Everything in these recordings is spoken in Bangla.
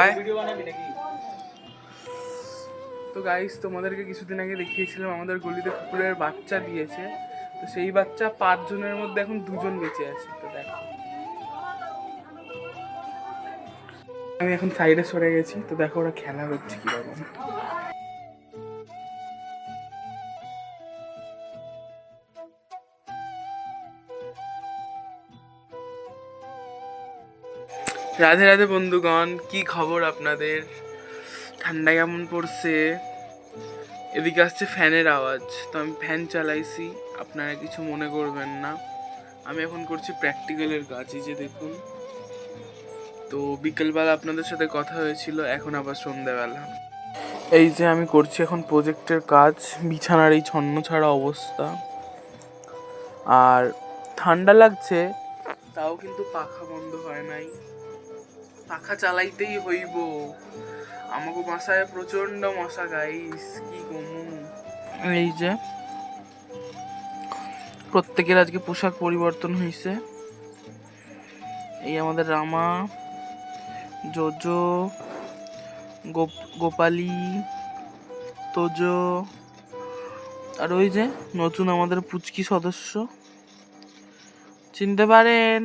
আয় তো গাইস, তোমাদেরকে কিছুদিন আগে দেখিয়েছিলাম আমাদের গলিতে কুকুরের বাচ্চা দিয়েছে। তো সেই বাচ্চা 5 জনের মধ্যে এখন 2 জন বেঁচে আছে। তো দেখো, আমি এখন সাইডে সরে গেছি। তো দেখো ওরা খেলা হচ্ছে কিরকম। রাধে রাধে বন্ধুগণ, কি খবর আপনাদের? ঠান্ডা কেমন পড়ছে? এদিকে আসছে ফ্যানের আওয়াজ, তো আমি ফ্যান চালাইছি, আপনারা কিছু মনে করবেন না। আমি এখন করছি প্র্যাকটিক্যালের কাজ, এই যে দেখুন। তো বিকেলবেলা আপনাদের সাথে কথা হয়েছিল, এখন আবার সন্ধ্যাবেলা। এই যে আমি করছি এখন প্রজেক্টের কাজ, বিছানার এই ছন্ন ছাড়া অবস্থা। আর ঠান্ডা লাগছে, তাও কিন্তু পাখা বন্ধ হয় নাই, পাখা চালাইতেই হইব। আমাকে বাসায় প্রচন্ড মশা গাইস, কি কমু। এই যে প্রত্যেকের আজকে পোশাক পরিবর্তন হয়েছে। এই আমাদের রামা, জোজো, গোপালি, তোজো, আর ওই যে নতুন আমাদের পুচকি সদস্য, চিনতে পারেন,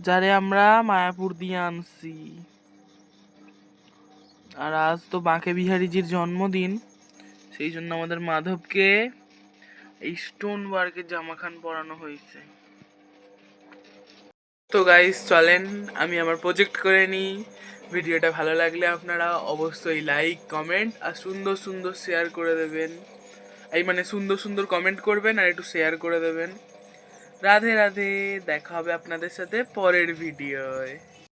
যারে আমরা মায়াপুর দিয়ে আনছি। আর আজ তো বাঁকে বিহারীজির জন্মদিন, সেই জন্য আমাদের মাধবকে এই স্টোন ওয়ার্কের জামাখান পরানো হয়েছে। তো গাইস চলেন আমি আমার প্রজেক্ট করে নিই। ভিডিওটা ভালো লাগলে আপনারা অবশ্যই লাইক, কমেন্ট আর সুন্দর সুন্দর শেয়ার করে দেবেন। এই মানে সুন্দর সুন্দর কমেন্ট করবেন আর একটু শেয়ার করে দেবেন। রাধে রাধে, দেখা হবে আপনাদের সাথে পরের ভিডিওয়।